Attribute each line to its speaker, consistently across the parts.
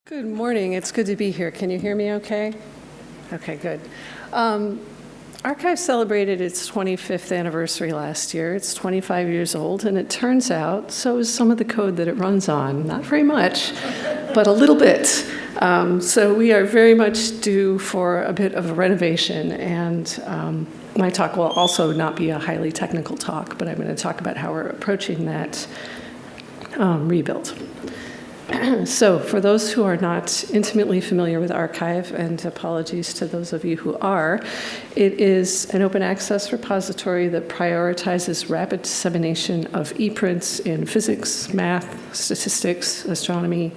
Speaker 1: Good morning. It's good to be here. Can you hear me okay? Okay, good. arXiv celebrated its 25th anniversary last year. It's 25 years old, and it turns out so is some of the code that it runs on. Not very much, but a little bit. So we are very much due for a bit of a renovation, and my talk will also not be a highly technical talk, but I'm going to talk about how we're approaching that rebuild. So for those who are not intimately familiar with arXiv, and apologies to those of you who are, it is an open access repository that prioritizes rapid dissemination of e-prints in physics, math, statistics, astronomy,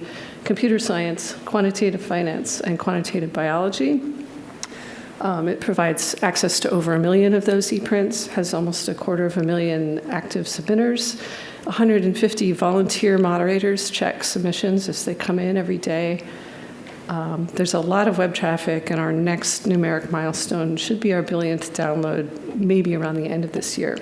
Speaker 1: computer science, quantitative finance, and quantitative biology. It provides access to over 1 million of those e-prints, has almost 250,000 active submitters, 150 volunteer moderators check submissions as they come in every day. There's a lot of web traffic, and our next numeric milestone should be our 1 billionth download, maybe around the end of this year.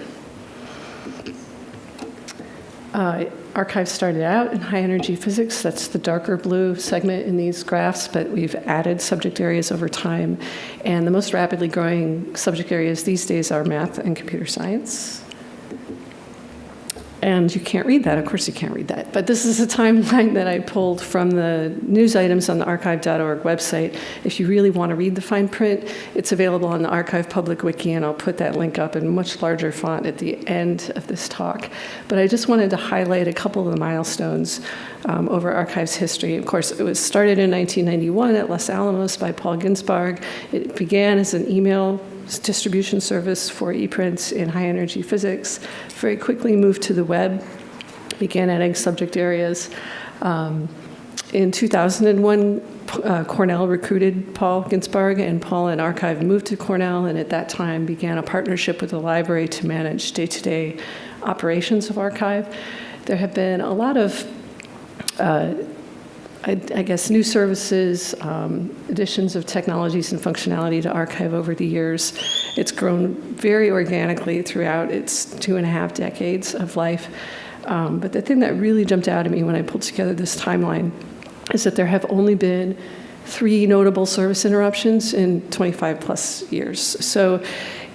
Speaker 1: arXiv started out in high-energy physics. That's the darker blue segment in these graphs, but we've added subject areas over time. And the most rapidly growing subject areas these days are math and computer science. And you can't read that. Of course you can't read that. But this is a timeline that I pulled from the news items on the arXiv.org website. If you really want to read the fine print, it's available on the arXiv public wiki, and I'll put that link up in much larger font at the end of this talk. But I just wanted to highlight a couple of the milestones over arXiv's history. Of course, it was started in 1991 at Los Alamos by Paul Ginsberg. It began as an email distribution service for e-prints in high-energy physics, very quickly moved to the web, began adding subject areas. In 2001, Cornell recruited Paul Ginsberg, and Paul and arXiv moved to Cornell, and at that time began a partnership with the library to manage day-to-day operations of arXiv. There have been a lot of I guess new services, additions of technologies and functionality to arXiv over the years. It's grown very organically throughout its 2.5 decades of life. But the thing that really jumped out at me when I pulled together this timeline is that there have only been 3 notable service interruptions in 25 plus years. So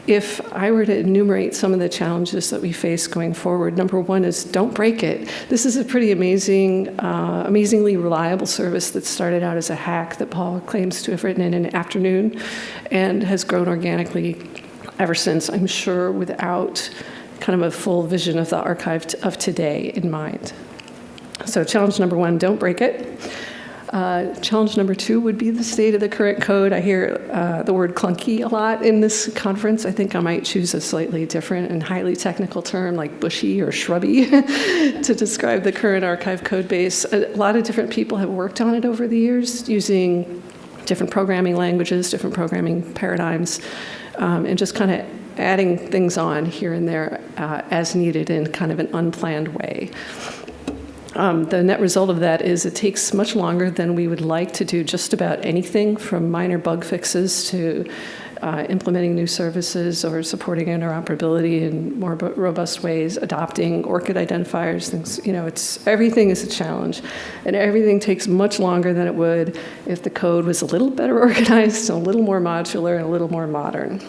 Speaker 1: if I were to enumerate some of the challenges that we face going forward, number one is don't break it. This is a pretty amazingly reliable service that started out as a hack that Paul claims to have written in an afternoon and has grown organically ever since, I'm sure, without kind of a full vision of the arXiv of today in mind. So challenge number one, don't break it. Challenge number 2 would be the state of the current code. I hear the word clunky a lot in this conference. I think I might choose a slightly different and highly technical term like bushy or shrubby to describe the current arXiv code base. A lot of different people have worked on it over the years using different programming languages, different programming paradigms, and just kind of adding things on here and there as needed in kind of an unplanned way. The net result of that is it takes much longer than we would like to do just about anything, from minor bug fixes to implementing new services or supporting interoperability in more robust ways, adopting ORCID identifiers, things. Everything is a challenge, and everything takes much longer than it would if the code was a little better organized, a little more modular, and a little more modern.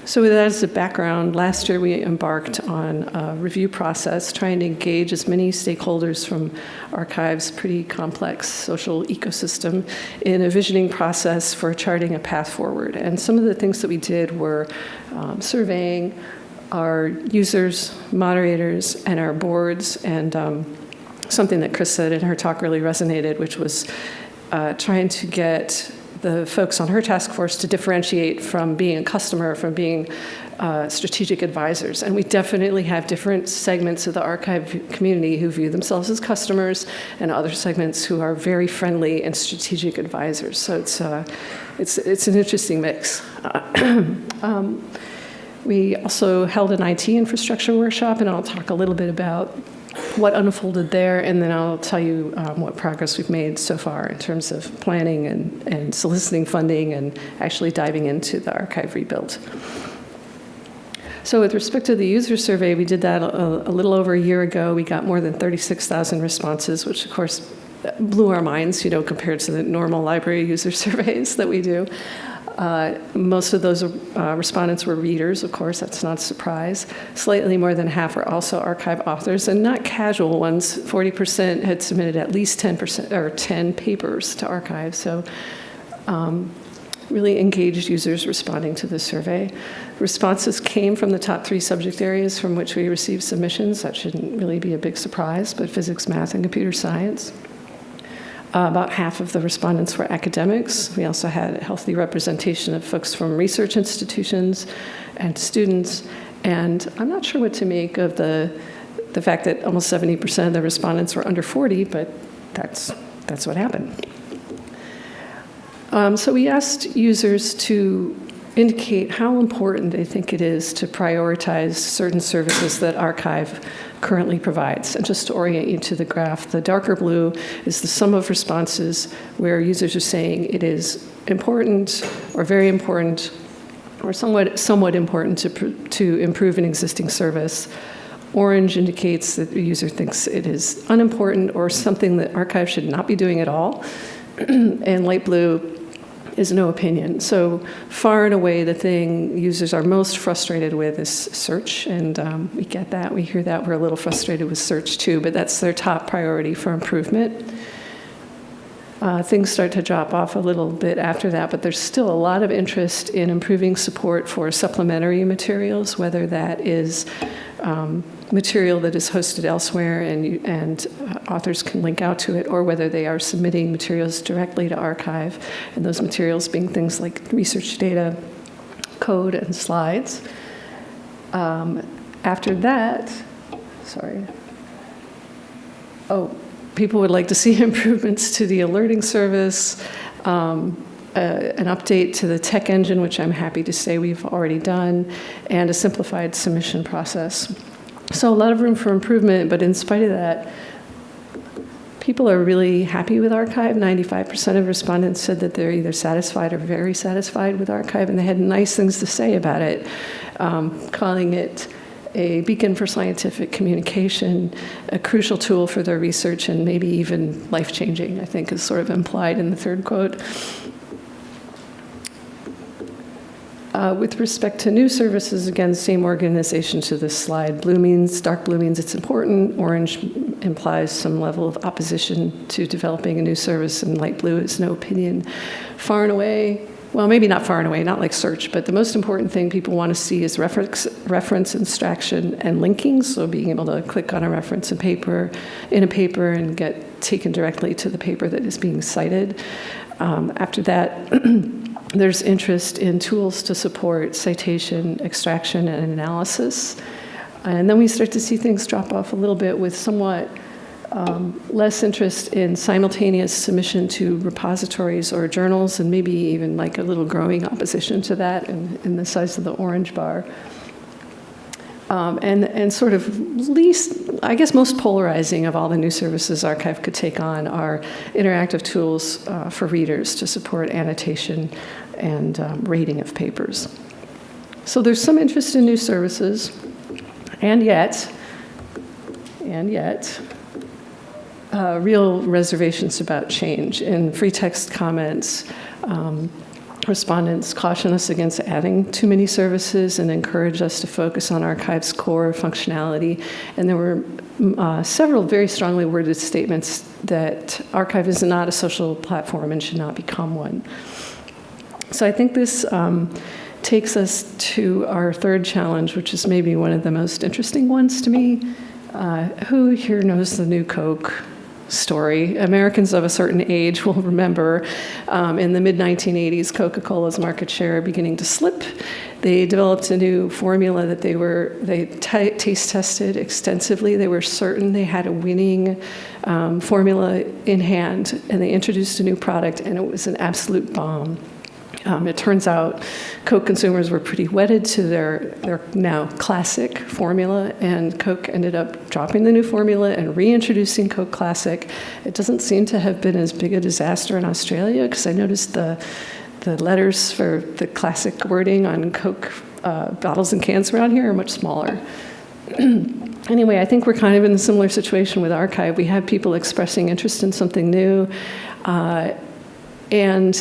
Speaker 1: So with that as a background, last year we embarked on a review process trying to engage as many stakeholders from arXiv's pretty complex social ecosystem in a visioning process for charting a path forward. And some of the things that we did were surveying our users, moderators, and our boards, and something that Chris said in her talk really resonated, which was trying to get the folks on her task force to differentiate from being a customer, from being strategic advisors. And we definitely have different segments of the arXiv community who view themselves as customers, and other segments who are very friendly and strategic advisors. So it's an interesting mix. We also held an IT infrastructure workshop, and I'll talk a little bit about what unfolded there, and then I'll tell you what progress we've made so far in terms of planning and soliciting funding and actually diving into the arXiv rebuild. So with respect to the user survey, we did that a little over a year ago. We got more than 36,000 responses, which of course blew our minds, compared to the normal library user surveys that we do. Most of those respondents were readers, of course, that's not a surprise. Slightly more than half were also arXiv authors, and not casual ones. 40% had submitted at least 10% or 10 papers to arXiv. So really engaged users responding to the survey. Responses came from the top 3 subject areas from which we received submissions. That shouldn't really be a big surprise, but physics, math, and computer science. About half of the respondents were academics. We also had a healthy representation of folks from research institutions and students. And I'm not sure what to make of the fact that almost 70% of the respondents were under 40, but that's what happened. So we asked users to indicate how important they think it is to prioritize certain services that arXiv currently provides. And just to orient you to the graph, the darker blue is the sum of responses where users are saying it is important or very important or somewhat important to improve an existing service. Orange indicates that the user thinks it is unimportant or something that arXiv should not be doing at all. And light blue is no opinion. So far and away, the thing users are most frustrated with is search, and we get that, we hear that. We're a little frustrated with search too, but that's their top priority for improvement. Things start to drop off a little bit after that, but there's still a lot of interest in improving support for supplementary materials, whether that is material that is hosted elsewhere and authors can link out to it, or whether they are submitting materials directly to arXiv, and those materials being things like research data, code, and slides. After that, people would like to see improvements to the alerting service, an update to the tech engine, which I'm happy to say we've already done, and a simplified submission process. So a lot of room for improvement, but in spite of that, people are really happy with arXiv. 95% of respondents said that they're either satisfied or very satisfied with arXiv, and they had nice things to say about it, calling it a beacon for scientific communication, a crucial tool for their research, and maybe even life-changing, I think is sort of implied in the third quote. With respect to new services, again, same organization to this slide. Dark blue means it's important. Orange implies some level of opposition to developing a new service, and light blue is no opinion. Far and away, well, maybe not far and away, not like search, but the most important thing people want to see is reference abstraction and linking, so being able to click on a reference in a paper and get taken directly to the paper that is being cited. After that, there's interest in tools to support citation, extraction, and analysis. And then we start to see things drop off a little bit with somewhat less interest in simultaneous submission to repositories or journals, and maybe even like a little growing opposition to that in the size of the orange bar. And sort of least, I guess most polarizing of all the new services arXiv could take on are interactive tools for readers to support annotation and rating of papers. So there's some interest in new services, and yet, real reservations about change. In free text comments, respondents caution us against adding too many services and encourage us to focus on arXiv's core functionality. And there were several very strongly worded statements that arXiv is not a social platform and should not become one. So I think this takes us to our third challenge, which is maybe one of the most interesting ones to me. Who here knows the new Coke story? Americans of a certain age will remember in the mid-1980s, Coca-Cola's market share beginning to slip. They developed a new formula that they taste tested extensively. They were certain they had a winning formula in hand, and they introduced a new product, and it was an absolute bomb. It turns out Coke consumers were pretty wedded to their now classic formula, and Coke ended up dropping the new formula and reintroducing Coke Classic. It doesn't seem to have been as big a disaster in Australia, because I noticed the letters for the classic wording on Coke bottles and cans around here are much smaller. Anyway, I think we're kind of in a similar situation with arXiv. We have people expressing interest in something new, and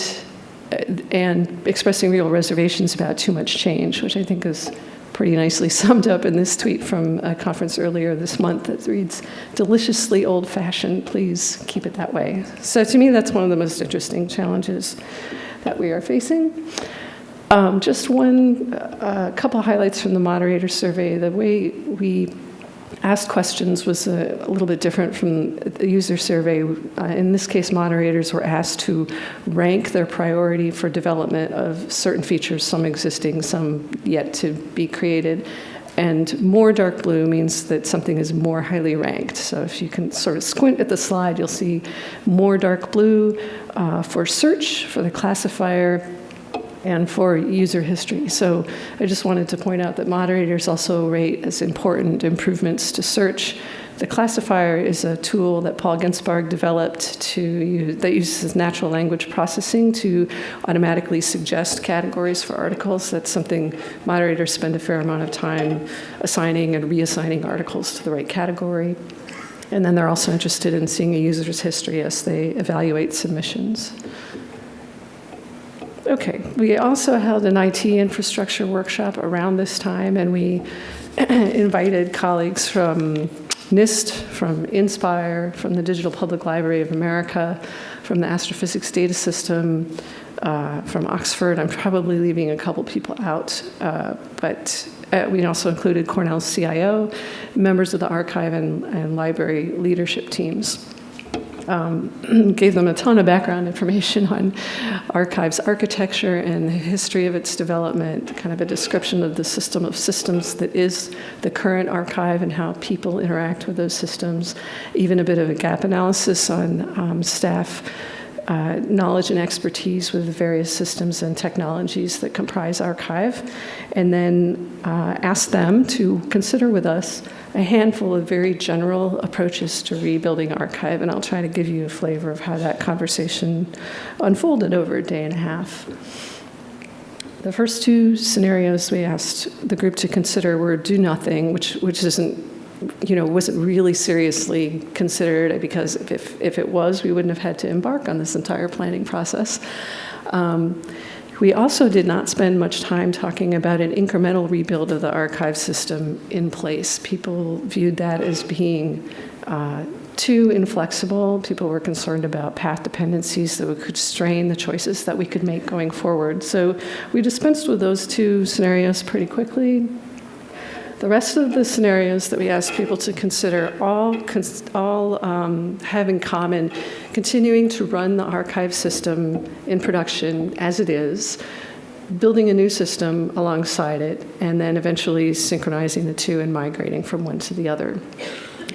Speaker 1: expressing real reservations about too much change, which I think is pretty nicely summed up in this tweet from a conference earlier this month that reads, "Deliciously old-fashioned, please keep it that way." So to me, that's one of the most interesting challenges that we are facing. Just a couple highlights from the moderator survey. The way we asked questions was a little bit different from the user survey. In this case, moderators were asked to rank their priority for development of certain features, some existing, some yet to be created. And more dark blue means that something is more highly ranked. So if you can sort of squint at the slide, you'll see more dark blue for search, for the classifier, and for user history. So I just wanted to point out that moderators also rate as important improvements to search. The classifier is a tool that Paul Gensbarg developed that uses natural language processing to automatically suggest categories for articles. That's something moderators spend a fair amount of time assigning and reassigning articles to the right category. And then they're also interested in seeing a user's history as they evaluate submissions. Okay, we also held an IT infrastructure workshop around this time, and we invited colleagues from NIST, from Inspire, from the Digital Public Library of America, from the Astrophysics Data System, from Oxford. I'm probably leaving a couple people out, but we also included Cornell's CIO, members of the arXiv and library leadership teams. Gave them a ton of background information on arXiv's architecture and the history of its development, kind of a description of the system of systems that is the current arXiv and how people interact with those systems, even a bit of a gap analysis on staff knowledge and expertise with the various systems and technologies that comprise arXiv, and then asked them to consider with us a handful of very general approaches to rebuilding arXiv, and I'll try to give you a flavor of how that conversation unfolded over a day and a half. The first two scenarios we asked the group to consider were do nothing, which wasn't really seriously considered, because if it was, we wouldn't have had to embark on this entire planning process. We also did not spend much time talking about an incremental rebuild of the arXiv system in place. People viewed that as being too inflexible. People were concerned about path dependencies that could strain the choices that we could make going forward. So we dispensed with those two scenarios pretty quickly. The rest of the scenarios that we asked people to consider all have in common continuing to run the arXiv system in production as it is, building a new system alongside it, and then eventually synchronizing the two and migrating from one to the other.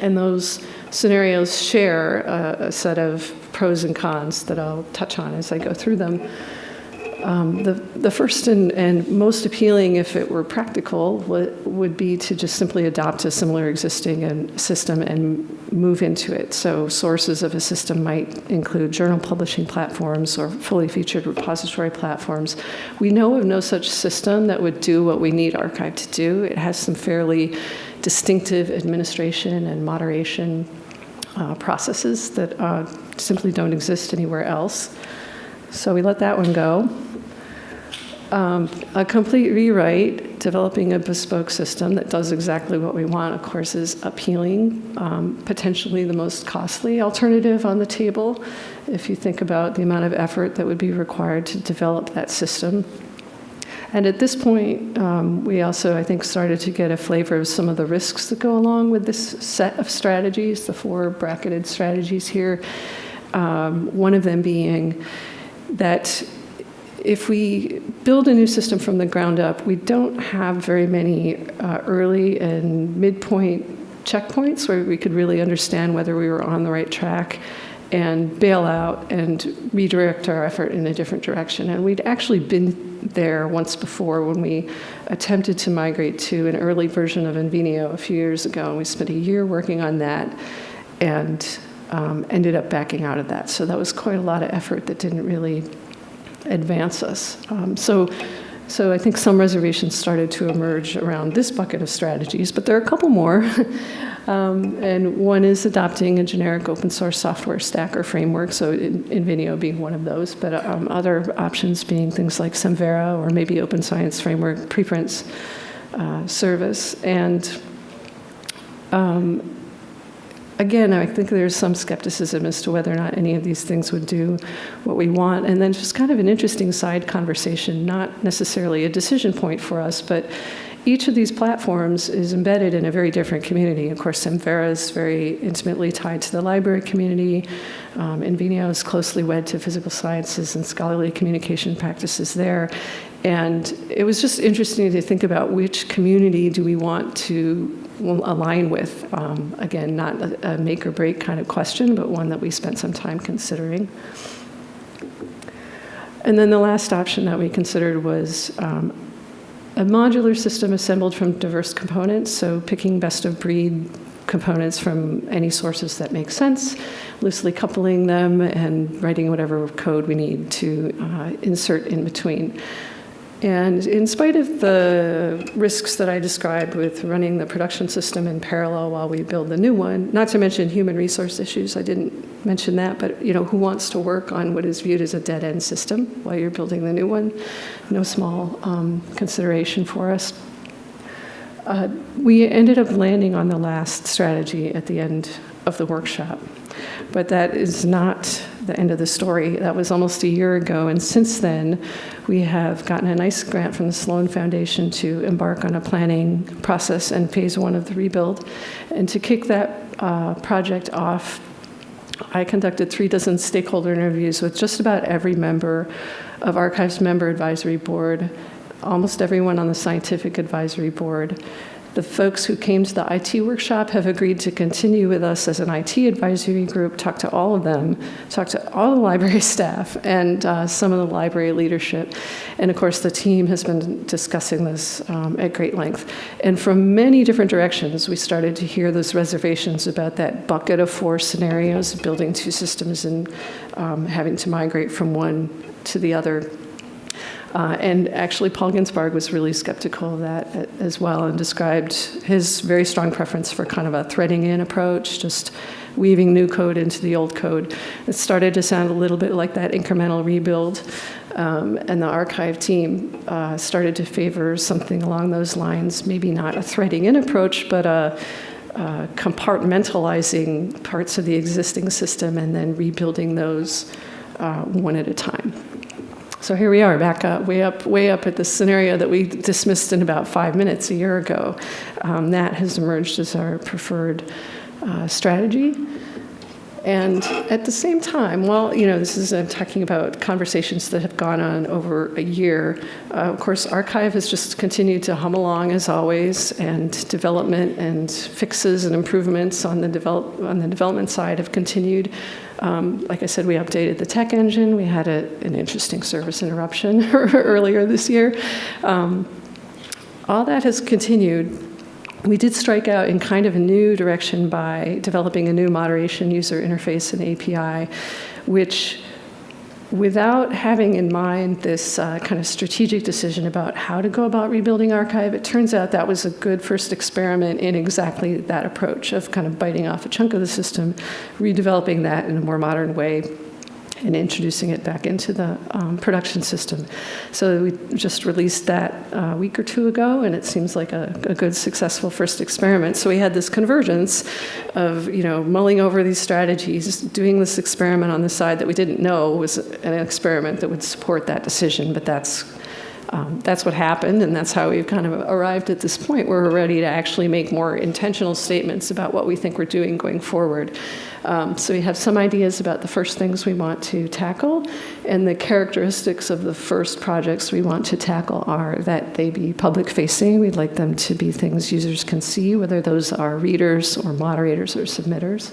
Speaker 1: And those scenarios share a set of pros and cons that I'll touch on as I go through them. The first and most appealing, if it were practical, would be to just simply adopt a similar existing system and move into it. So sources of a system might include journal publishing platforms or fully featured repository platforms. We know of no such system that would do what we need arXiv to do. It has some fairly distinctive administration and moderation processes that simply don't exist anywhere else. So we let that one go. A complete rewrite, developing a bespoke system that does exactly what we want, of course, is appealing, potentially the most costly alternative on the table, if you think about the amount of effort that would be required to develop that system. And at this point, we also, I think, started to get a flavor of some of the risks that go along with this set of strategies, the 4 bracketed strategies here. One of them being that if we build a new system from the ground up, we don't have very many early and midpoint checkpoints where we could really understand whether we were on the right track and bail out and redirect our effort in a different direction. And we'd actually been there once before when we attempted to migrate to an early version of Invenio a few years ago, and we spent a year working on that and ended up backing out of that. So that was quite a lot of effort that didn't really advance us. So So I think some reservations started to emerge around this bucket of strategies, but there are a couple more. And one is adopting a generic open source software stack or framework, so Invenio being one of those, but other options being things like Semvera or maybe Open Science Framework preprints service. And again, I think there's some skepticism as to whether or not any of these things would do what we want. And then just kind of an interesting side conversation, not necessarily a decision point for us, but each of these platforms is embedded in a very different community. Of course, Semvera is very intimately tied to the library community. Invenio is closely wed to physical sciences and scholarly communication practices there. And it was just interesting to think about which community do we want to align with. Again, not a make or break kind of question, but one that we spent some time considering. And then the last option that we considered was a modular system assembled from diverse components, so picking best of breed components from any sources that make sense, loosely coupling them, and writing whatever code we need to insert in between. And in spite of the risks that I described with running the production system in parallel while we build the new one, not to mention human resource issues, I didn't mention that, but who wants to work on what is viewed as a dead-end system while you're building the new one? No small consideration for us. We ended up landing on the last strategy at the end of the workshop, but that is not the end of the story. That was almost a year ago, and since then, we have gotten a nice grant from the Sloan Foundation to embark on a planning process and phase 1 of the rebuild. And to kick that project off, I conducted 36 stakeholder interviews with just about every member of arXiv's member advisory board, almost everyone on the scientific advisory board. The folks who came to the IT workshop have agreed to continue with us as an IT advisory group, talk to all of them, talk to all the library staff and some of the library leadership. And of course, the team has been discussing this at great length. And from many different directions, we started to hear those reservations about that bucket of 4 scenarios, building 2 systems and having to migrate from one to the other. And actually, Paul Ginsberg was really skeptical of that as well and described his very strong preference for kind of a threading in approach, just weaving new code into the old code. It started to sound a little bit like that incremental rebuild. And the arXiv team started to favor something along those lines, maybe not a threading in approach, but compartmentalizing parts of the existing system and then rebuilding those one at a time. So here we are, back up, way up at the scenario that we dismissed in about 5 minutes a year ago. That has emerged as our preferred strategy. And at the same time, well, this is talking about conversations that have gone on over a year. Of course, arXiv has just continued to hum along as always, and development and fixes and improvements on the development side have continued. Like I said, we updated the tech engine. We had an interesting service interruption earlier this year. All that has continued. We did strike out in kind of a new direction by developing a new moderation user interface and API, which, without having in mind this kind of strategic decision about how to go about rebuilding arXiv, it turns out that was a good first experiment in exactly that approach of kind of biting off a chunk of the system, redeveloping that in a more modern way, and introducing it back into the production system. So we just released that a week or 2 ago, and it seems like a good, successful first experiment. So we had this convergence of, mulling over these strategies, doing this experiment on the side that we didn't know was an experiment that would support that decision, but that's what happened, and that's how we've kind of arrived at this point where we're ready to actually make more intentional statements about what we think we're doing going forward. So we have some ideas about the first things we want to tackle, and the characteristics of the first projects we want to tackle are that they be public-facing. We'd like them to be things users can see, whether those are readers or moderators or submitters.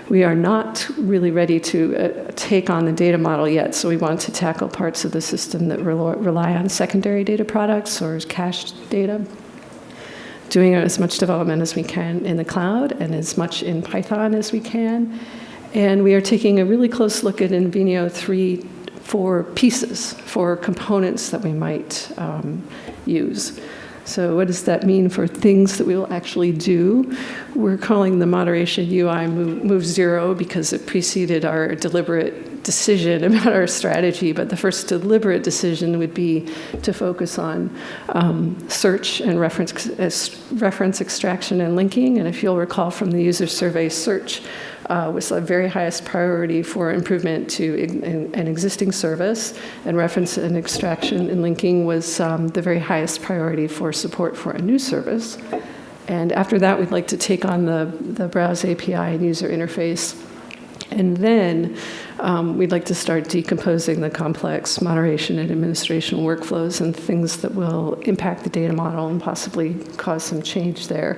Speaker 1: We are not really ready to take on the data model yet, so we want to tackle parts of the system that rely on secondary data products or cached data, doing as much development as we can in the cloud and as much in Python as we can. And we are taking a really close look at Invenio 3 for pieces, for components that we might use. So what does that mean for things that we will actually do? We're calling the moderation UI move 0 because it preceded our deliberate decision about our strategy, but the first deliberate decision would be to focus on search and reference extraction and linking. And if you'll recall from the user survey, search was the very highest priority for improvement to an existing service, and reference and extraction and linking was the very highest priority for support for a new service. And after that, we'd like to take on the Browse API and user interface. And then we'd like to start decomposing the complex moderation and administration workflows and things that will impact the data model and possibly cause some change there.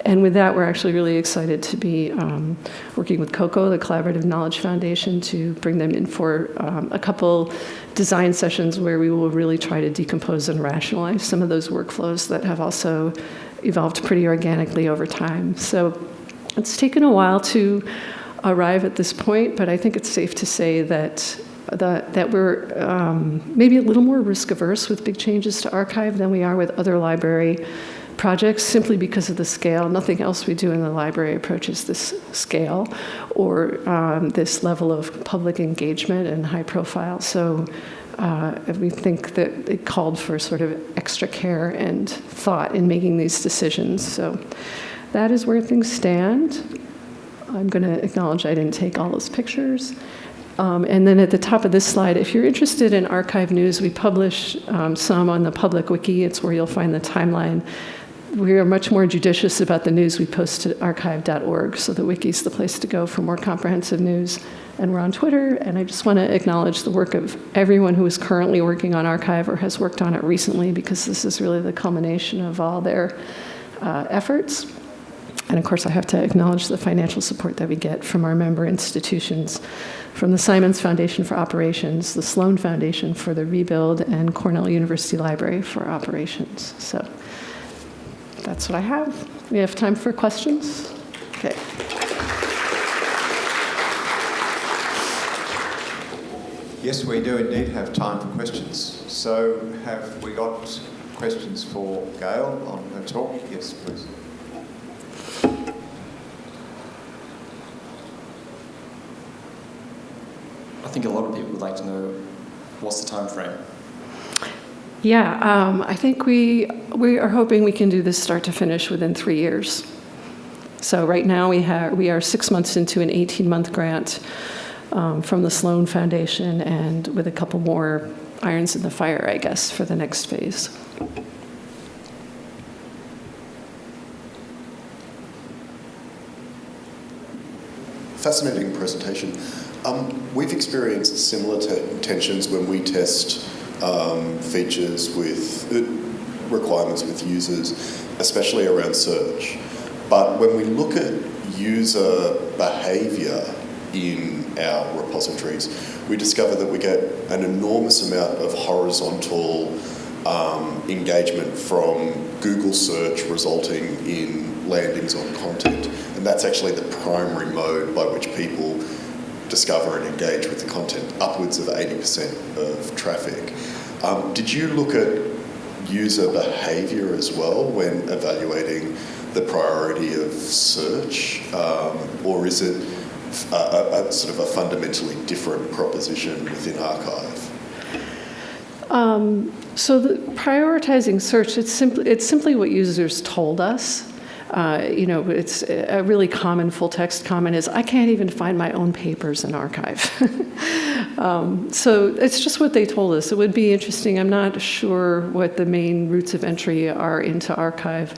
Speaker 1: And with that, we're actually really excited to be working with COCO, the Collaborative Knowledge Foundation, to bring them in for a couple design sessions where we will really try to decompose and rationalize some of those workflows that have also evolved pretty organically over time. So it's taken a while to arrive at this point, but I think it's safe to say that we're maybe a little more risk averse with big changes to arXiv than we are with other library projects, simply because of the scale. Nothing else we do in the library approaches this scale or this level of public engagement and high profile. So we think that it called for sort of extra care and thought in making these decisions. So that is where things stand. I'm going to acknowledge I didn't take all those pictures. And then at the top of this slide, if you're interested in arXiv news, we publish some on the public wiki. It's where you'll find the timeline. We are much more judicious about the news we post to arXiv.org, so the wiki's the place to go for more comprehensive news. And we're on Twitter, and I just want to acknowledge the work of everyone who is currently working on arXiv or has worked on it recently, because this is really the culmination of all their efforts. And of course, I have to acknowledge the financial support that we get from our member institutions, from the Simons Foundation for Operations, the Sloan Foundation for the Rebuild, and Cornell University Library for Operations. So that's what I have. We have time for questions? Okay.
Speaker 2: Yes, we do indeed have time for questions. So have we got questions for Gail on her talk? Yes, please.
Speaker 3: I think a lot of people would like to know, what's the time frame?
Speaker 1: Yeah, I think we are hoping we can do this start to finish within 3 years. So right now we are 6 months into an 18-month grant from the Sloan Foundation, and with a couple more irons in the fire, I guess, for the next phase.
Speaker 4: Fascinating presentation. We've experienced similar tensions when we test features with requirements with users, especially around search. But when we look at user behavior in our repositories, we discover that we get an enormous amount of horizontal engagement from Google search, resulting in landings on content. And that's actually the primary mode by which people discover and engage with the content, upwards of 80% of traffic. Did you look at user behavior as well when evaluating the priority of search, or is it a sort of a fundamentally different proposition within arXiv?
Speaker 1: So the prioritizing search, it's simply what users told us. It's a really common full text comment is, I can't even find my own papers in arXiv. So it's just what they told us. It would be interesting. I'm not sure what the main routes of entry are into arXiv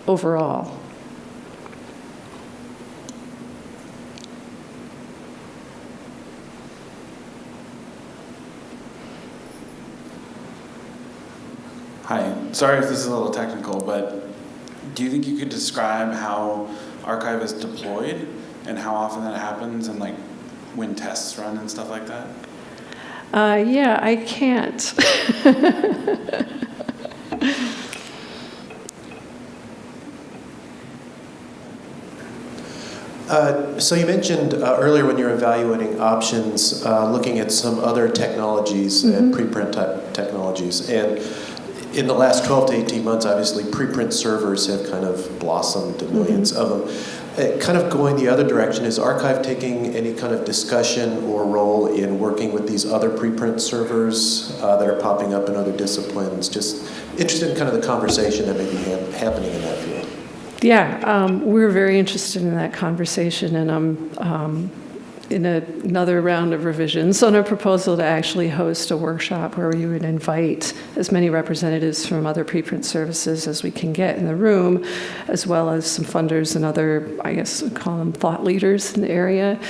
Speaker 1: overall.
Speaker 5: Hi, sorry if this is a little technical, but do you think you could describe how arXiv is deployed and how often that happens, and like when tests run and stuff like that?
Speaker 1: Yeah, I can't.
Speaker 6: So you mentioned earlier when you were evaluating options, looking at some other technologies and preprint type technologies. And in the last 12 to 18 months, obviously, preprint servers have kind of blossomed to millions of them. Kind of going the other direction, is arXiv taking any kind of discussion or role in working with these other preprint servers that are popping up in other disciplines? Just interested in kind of the conversation that may be happening in that field.
Speaker 1: Yeah, we're very interested in that conversation, and I'm in another round of revisions on a proposal to actually host a workshop where we would invite as many representatives from other preprint services as we can get in the room, as well as some funders and other, I guess we'd call them thought leaders in the area.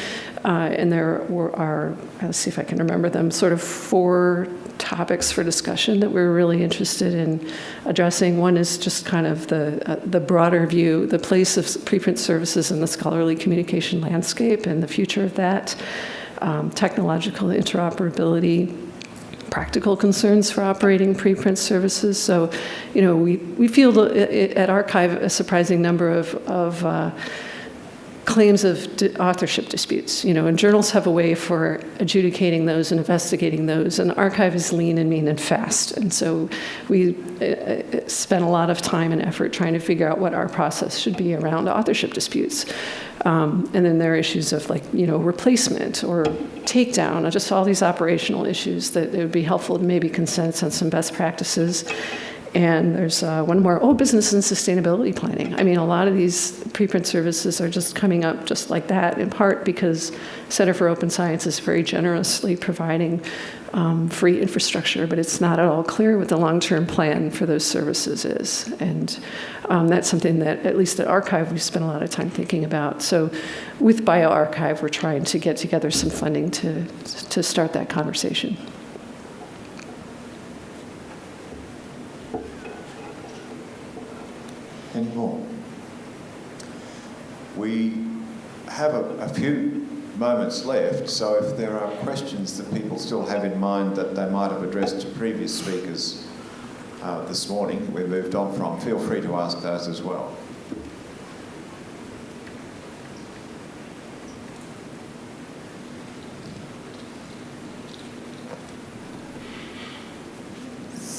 Speaker 1: And there are, let's see if I can remember them, sort of 4 topics for discussion that we're really interested in addressing. One is just kind of the broader view, the place of preprint services in the scholarly communication landscape and the future of that, technological interoperability, practical concerns for operating preprint services. So, you know, we feel at arXiv a surprising number of claims of authorship disputes, you know, and journals have a way for adjudicating those and investigating those, and arXiv is lean and mean and fast. And so we spent a lot of time and effort trying to figure out what our process should be around authorship disputes. And then there are issues of, like, you know, replacement or takedown, or just all these operational issues that it would be helpful to maybe consensus on some best practices. And there's one more, business and sustainability planning. I mean, a lot of these preprint services are just coming up just like that, in part because Center for Open Science is very generously providing free infrastructure, but it's not at all clear what the long-term plan for those services is. And that's something that, at least at arXiv, we spent a lot of time thinking about. So with bioRxiv, we're trying to get together some funding to start that conversation.
Speaker 2: Any more? We have a few moments left, so if there are questions that people still have in mind that they might have addressed to previous speakers this morning we moved on from, feel free to ask those as well.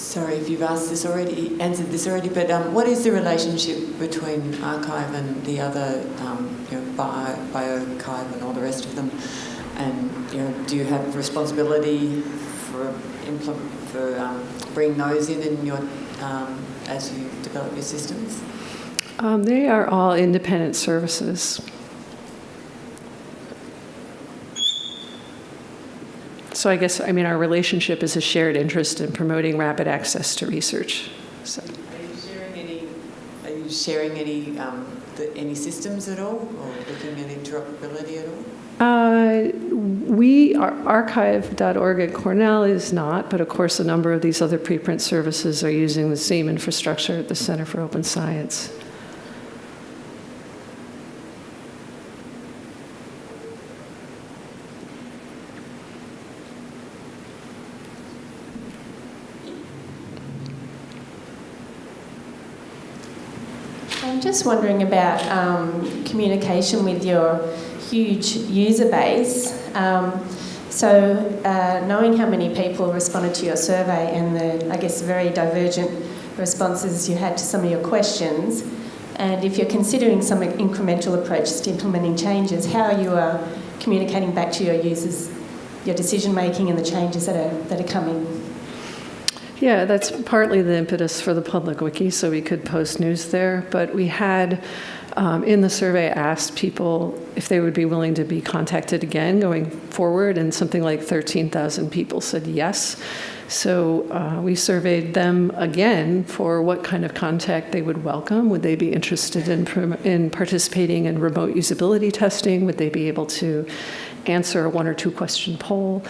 Speaker 7: Sorry if you've answered this already, but what is the relationship between arXiv and the other, bioRxiv and all the rest of them? And, you know, do you have responsibility for bringing those in your as you develop your systems?
Speaker 1: They are all independent services. So I guess, I mean, our relationship is a shared interest in promoting rapid access to research. So.
Speaker 7: Are you sharing any systems at all, or looking at interoperability at all?
Speaker 1: Archive.org at Cornell is not, but of course a number of these other preprint services are using the same infrastructure at the Center for Open Science.
Speaker 8: I'm just wondering about communication with your huge user base. Knowing how many people responded to your survey and the, I guess, very divergent responses you had to some of your questions, and if you're considering some incremental approaches to implementing changes, how you are communicating back to your users your decision making and the changes that are coming.
Speaker 1: Yeah, that's partly the impetus for the public wiki, so we could post news there. But we had, in the survey, asked people if they would be willing to be contacted again going forward, and something like 13,000 people said yes. So we surveyed them again for what kind of contact they would welcome. Would they be interested in participating in remote usability testing? Would they be able to answer a 1 or 2 question poll?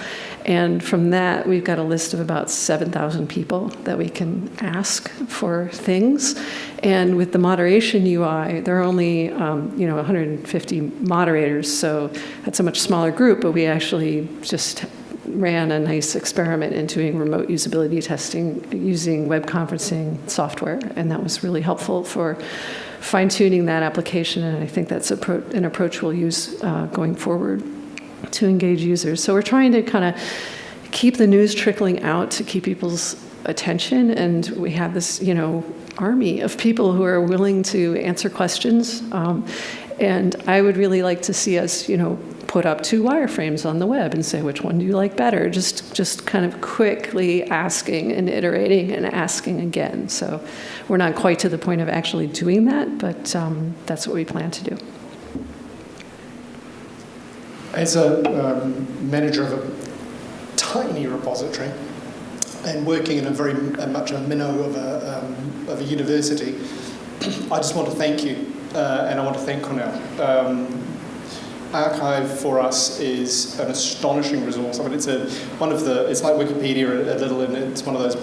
Speaker 1: And from that, we've got a list of about 7,000 people that we can ask for things. And with the moderation UI, there are only 150 moderators, so that's a much smaller group, but we actually just ran a nice experiment in doing remote usability testing using web conferencing software, and that was really helpful for fine-tuning that application, and I think that's an approach we'll use going forward to engage users. So we're trying to kind of keep the news trickling out to keep people's attention, and we have this, army of people who are willing to answer questions. And I would really like to see us, put up 2 wireframes on the web and say, which one do you like better? Just kind of quickly asking and iterating and asking again. So we're not quite to the point of actually doing that, but that's what we plan to do.
Speaker 9: As a manager of a tiny repository and working in a very much a minnow of a university, I just want to thank you, and I want to thank Cornell. arXiv for us is an astonishing resource. I mean, it's like Wikipedia a little, and it's one of those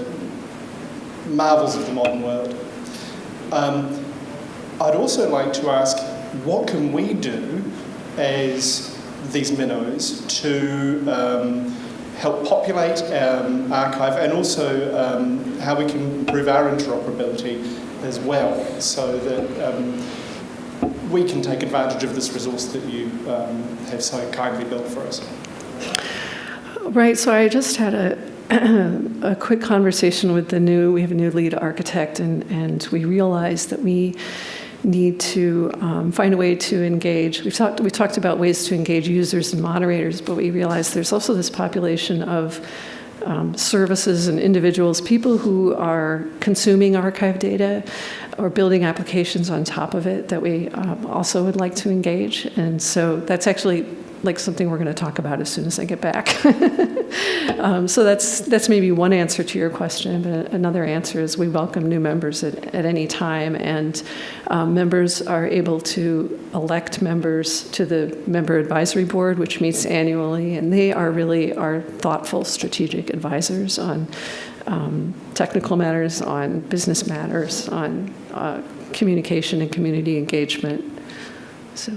Speaker 9: marvels of the modern world. I'd also like to ask, what can we do as these minnows to help populate arXiv, and also how we can improve our interoperability as well, so that we can take advantage of this resource that you have so kindly built for us.
Speaker 1: Right, so I just had a quick conversation with we have a new lead architect, and we realized that we need to find a way to engage. We talked about ways to engage users and moderators, but we realized there's also this population of services and individuals, people who are consuming arXiv data or building applications on top of it that we also would like to engage. And so that's actually like something we're going to talk about as soon as I get back. So that's maybe one answer to your question, but another answer is we welcome new members at any time, and members are able to elect members to the member advisory board, which meets annually, and they are really our thoughtful strategic advisors on technical matters, on business matters, on communication and community engagement. So.